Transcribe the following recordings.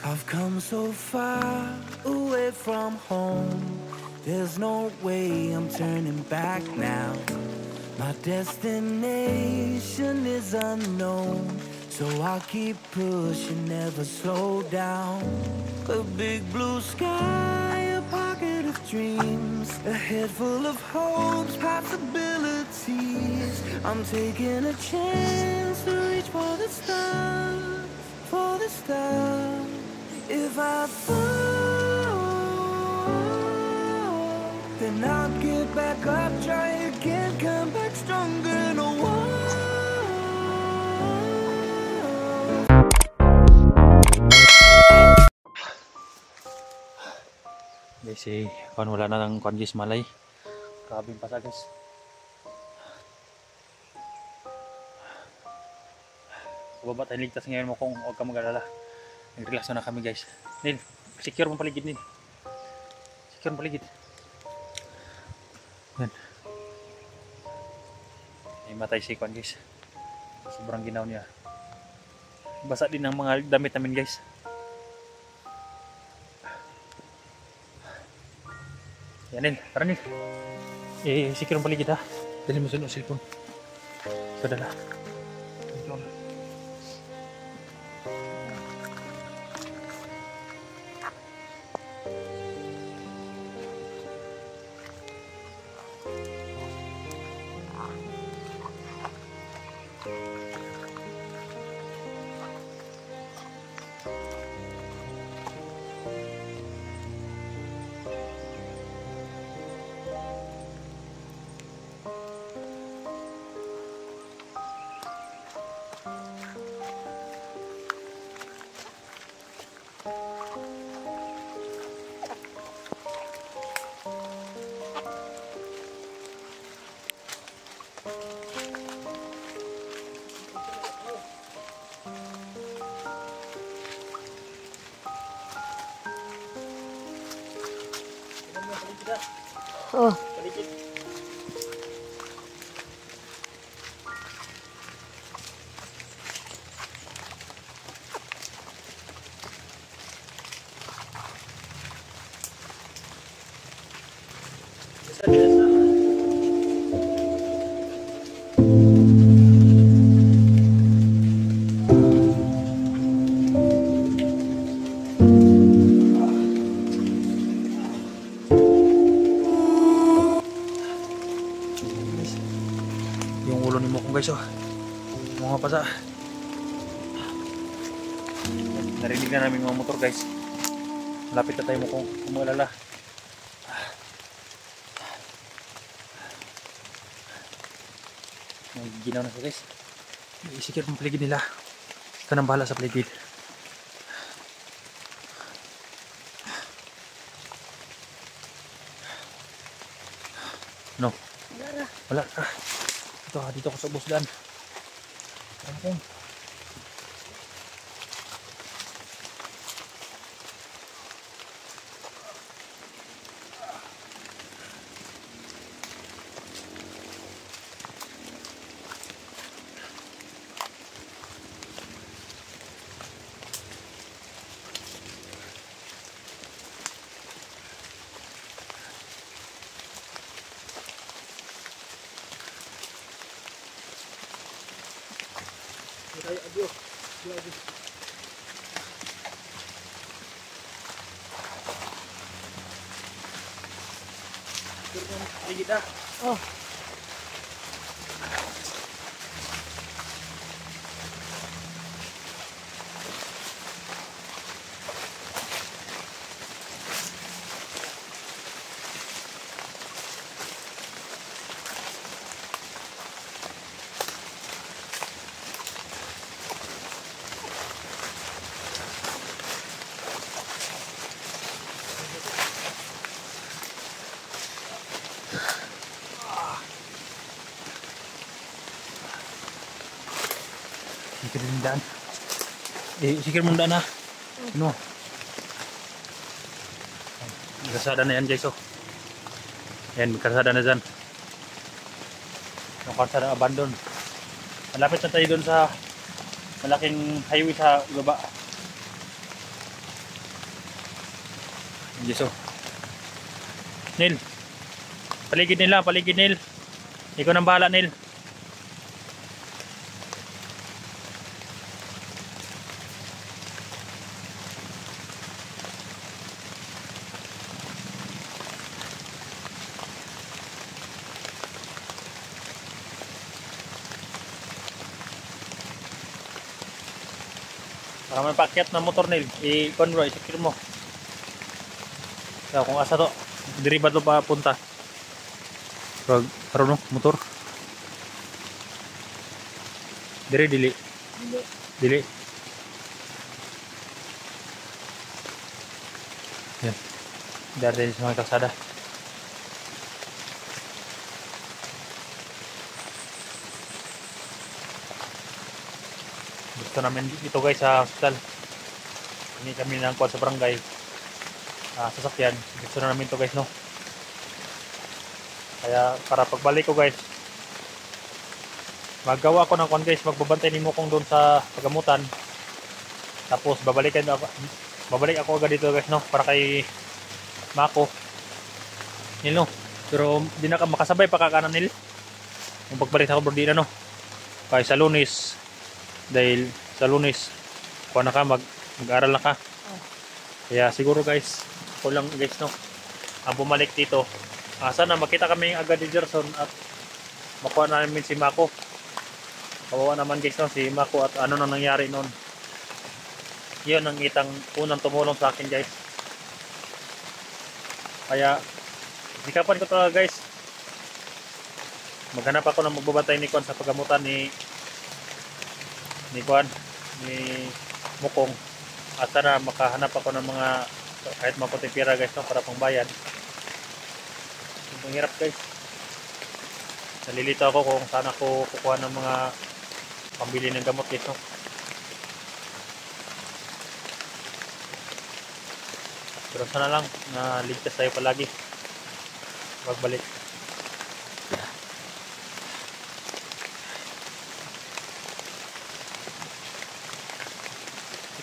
I've come so far away from home. There's no way I'm turning back now. My destination is unknown, so I'll keep pushing, never slow down. A big blue sky, a pocket of dreams, a head full of hopes, possibilities. I'm taking a chance to reach for the stars, for the stars. If I fall, then I'll get back up, try again, come back stronger. No one. Guys, wala na ng guys malay. Grabe yung pasa guys. Baba tayo, ligtas ngayon mo kung huwag ka mag-alala. Nag-relax na kami guys. Nil, secure mo paligid Nil. Secure mo paligid. Yan. Ay matay si Kwan guys. Sobrang ginaw niya. Basa din ang mga damit namin guys. Yan Nil, tara Nil. Secure mo paligid ha. Dali mo sunod cellphone. So dala. Oh. Yung ulo ni Mokong guys, oh. Mga pasa. Narinig na namin mga motor guys. Malapit na tayo Mokong, kung mag-alala. Ginaw na siya guys. Isikip ang paligid nila. Ika nang bahala sa paligid. No? Wala ka. Dito ako sa busdan. Okay. Adios. Adios. Oh. Sikir yung daan. Sikir mong daan ha. Ano? Kasada na yan guys, oh. Yan, kasada na dyan. Yung kasada abandon. Malapit na tayo doon sa malaking highway sa baba. Yes, oh. Nil. Paligid nila, paligid Nil. Ikaw nang bahala, Nil. Para may paakyat na motor, Nil. I-con bro, i-secure mo. So, kung asa to, diri ba to papunta? Karon no, motor. Diri dili. Hindi. Dili. Yan. Dari sa mga kalsada. Gusto namin ito guys sa hospital. Hindi kami nang kuha sa barangay. Sasakyan. Gusto na namin ito guys, no? Kaya para pagbalik ko guys, maggawa ko ng kwan guys, magbabantay ni Mukong doon sa pagamutan. Tapos babalik ako agad dito guys, no? Para kay Mako. Nil, no? Pero di na ka makasabay pa kakanan Nil. Kung pagbalik ako bro, di na, no? Kaya sa Lunes, dahil sa Lunes, kuha na ka, mag-aaral na ka. Kaya siguro guys, ako lang guys, no? Ang bumalik dito. Sana makita kami agad ni Gerson at makuha namin si Mako. Kawawa naman guys, no? Si Mako at ano nang nangyari noon. Yun ang unang tumulong sa akin guys. Kaya sikapan ko talaga guys. Maghanap ako ng magbabantay ni Kwan sa pagamutan ni Mukong. At sana makahanap ako ng mga kahit maputing pira guys, no? Para pangbayad. Ang hirap guys. Nalilito ako kung saan ako kukuha ng mga pambili ng gamot guys, no? Pero sana lang na ligtas tayo palagi pagbalik.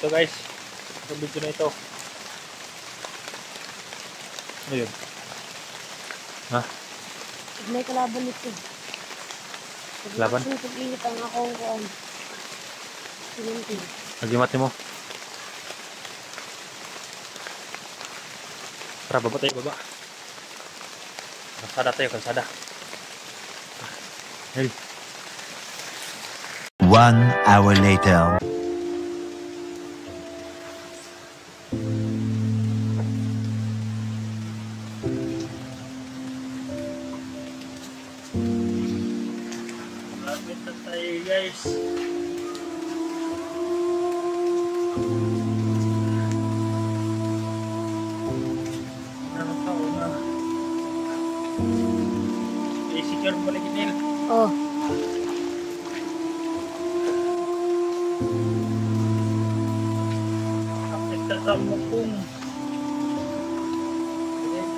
Ito guys, itong video na ito. Ano yun? Ha? May kalaban nito. Laban? Pag-init ang akong kuhan. Sinuntin. Nagimat mo. Tara, baba tayo, baba. Kalsada tayo, kalsada. Hey. 1 hour later. Malapit na tayo guys. I-secure mo lagi Nil. Oh. Kapit ka sa Mukong.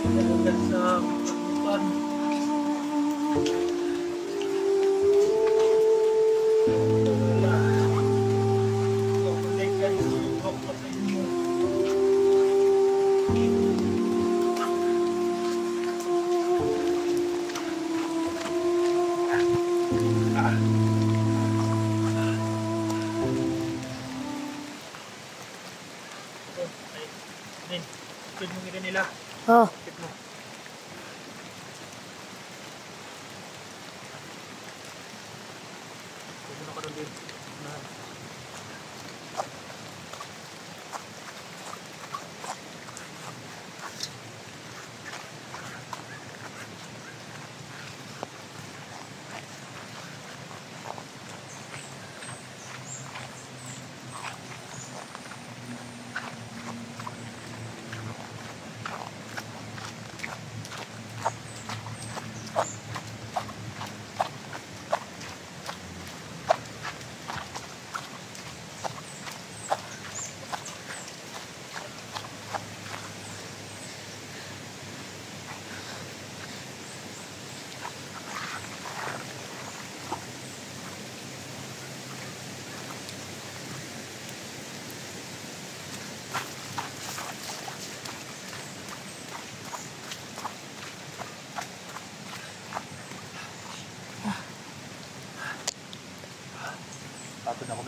Pinagagad sa pagkutan. Speed mo kita nila. Oh. Speed mo. Huwag mo na ka doon din.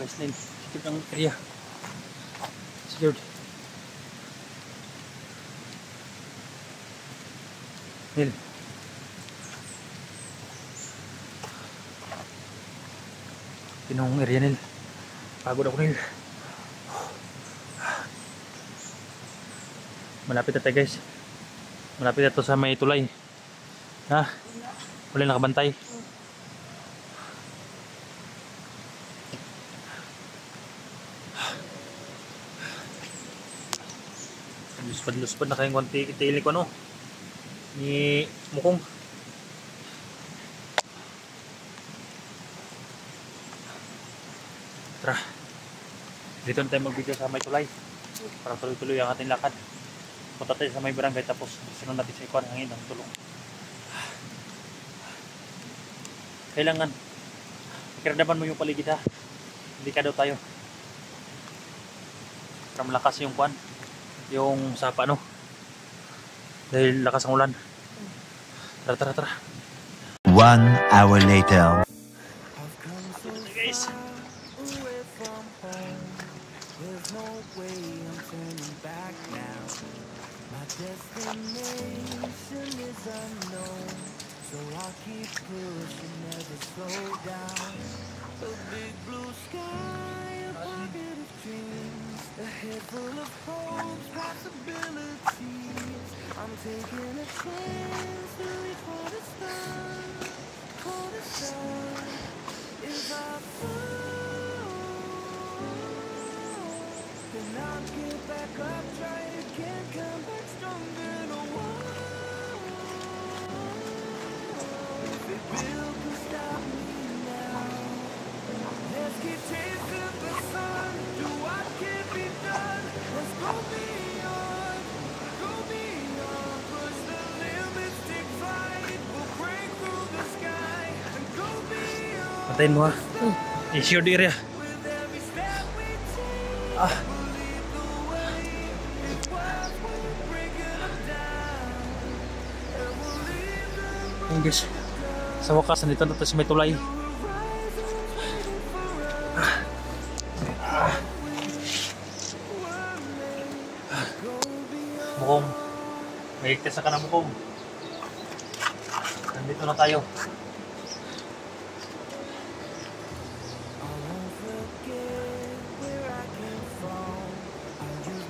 guys, Nil. Secure ang area. Secured. Nil. Pinong area, Nil. Pagod ako, Nil. Malapit na tayo, guys. Malapit na to sa may tulay. Ha? Wala nakabantay. Luspad na kayong konti itiili ko, no? Ni Mukong. Tara. Dito na tayo mag-video sa may tulay. Para tuloy-tuloy ang ating lakad. Punta tayo sa may barangay tapos sunod natin sa ikuan hangin ang tulong. Kailangan pakiramdaman mo yung paligid, ha. Hindi ka daw tayo. Para malakas yung kuan. Yung sapa, no? Dahil lakas ang ulan. Tara. 1 hour later. Ito, guys. Away from home, there's no way I'm turning back now. My destination is unknown, so I'll keep pushing, never slow down. A big blue sky, a pocket of dreams, a head full of hopes, possibilities. I'm taking a chance to reach for the stars, for the sun. If I fall, then I'll get back up, try again, come back stronger. No one, if it will can stop me now. Let's keep chasing the sun, do what can be done. Let's go beyond, push the limits, take flight. We'll break through the sky and go beyond. Patayin mo, ha. I-share the area. With every step we take, Ah. we'll lead the way. It's what we're breaking them down, and we'll leave them Ayun, guys. Sa wakas, nandito na tayo sa may tulay. Mukong. May higtas ka na, Mukong. Nandito na tayo.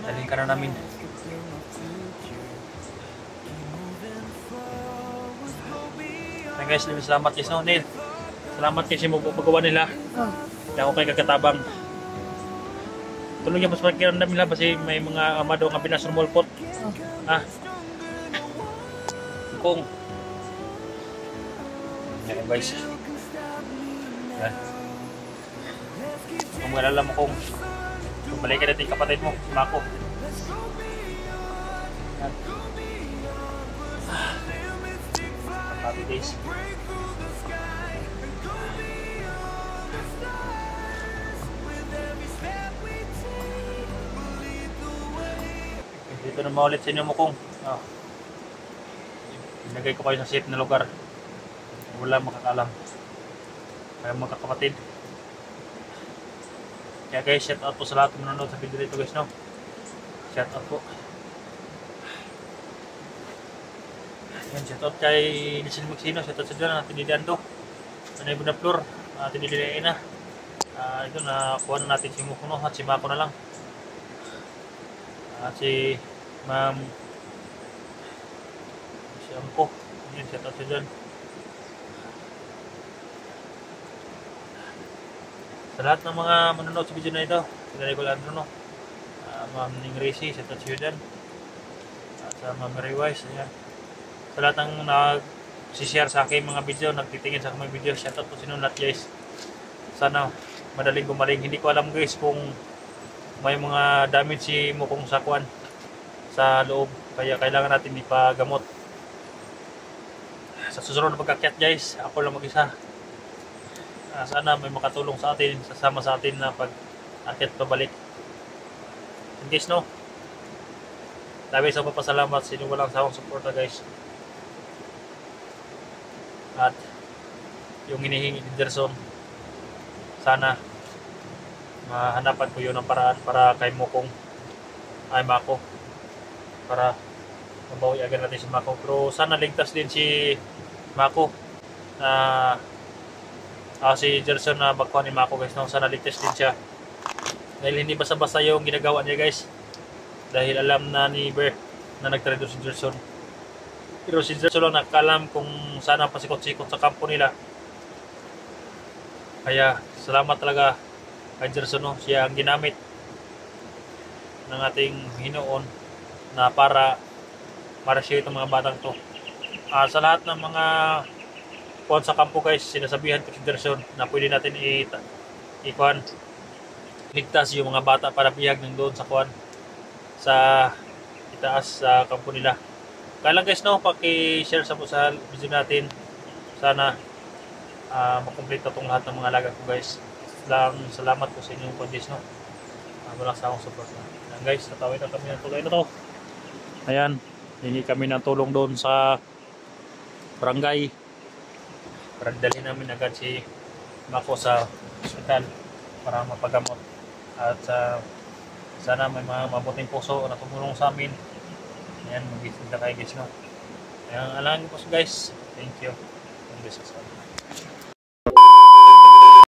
Daling ka na namin. Ay guys, salamat guys, no, Neil. Salamat kasi mo pagawa nila. Oh. Hindi ako kay kagatabang. Tuloy niya mas pakiramdam nila kasi may mga amado nga binasrumulpot. Oh. Ah. Kung yan guys. Yan. Kung malala mo kung balik ka natin yung kapatid mo, si Mako. Yan. Happy days. Dito na maulit sa inyo mo kung ilagay ko kayo sa safe na lugar. Wala makakalam. Kaya mga kapatid. Kaya guys, shout out po sa lahat ng nanonood sa video dito guys, no? Shout out po. Yan, shout out kay Nisin Magsino, shout out sa dyan, natin Dando. Ano yung Bunaflor, natin Diliana. Ito na kuha na natin si Mukuno at si Mako na lang. At si Ma'am si Ampo. Yan, shout out sa dyan. Sa lahat ng mga manonood sa video na ito, sinari ko lang no? Ma'am Ning Racy, shout out sa iyo dyan. At sa Ma'am Mary Wise, ayan. Sa lahat ng nag-share sa akin mga video, nagtitingin sa aking mga video, shout out po sa inyo lahat guys. Sana madaling gumaling. Hindi ko alam guys kung may mga damage si Mukong Sakwan sa loob, kaya kailangan natin ipagamot. Sa susunod na pagkakyat guys, ako lang mag-isa. Sana may makatulong sa atin, sasama sa atin na pag-akyat pabalik. And guys, no? Dami sa papasalamat sa inyo walang sawang suporta guys. At yung hinihingi ni Derson, sana mahanapan ko yun ng paraan para kay Mokong ay Mako, para mabawi agad natin si Mako. Pero sana ligtas din si Mako na si Gerson na bagkuhan ni Mako guys, no? Sana ligtas din siya dahil hindi basta-basta yung ginagawa niya guys, dahil alam na ni Bear na nagtraitor si Gerson. Pero si Gerson lang nakakalam kung saan ang pasikot-sikot sa kampo nila. Kaya salamat talaga kay Gerson, no? Siya ang ginamit ng ating Hinoon na para siya itong mga batang to. Sa lahat ng mga kuwan sa kampo guys, sinasabihan ko si Gerson na pwede natin ikuan ligtas yung mga bata para bihag ng doon sa kuwan sa itaas sa kampo nila. Kaya lang guys, no, paki-share sa video natin. Sana makumpleto itong lahat ng mga alaga ko guys. Salamat po sa inyong kondis, no. Walang sawang support na. Ayan guys, natawid na kami ng tulay na to. Ayan, hingi kami ng tulong doon sa barangay para dalhin namin agad si Mako sa ospital para mapagamot. At sana may mga mabuting puso na tumulong sa amin. Ayan, mag-isip na kayo guys, no. Ayan, alangin po guys. Thank you.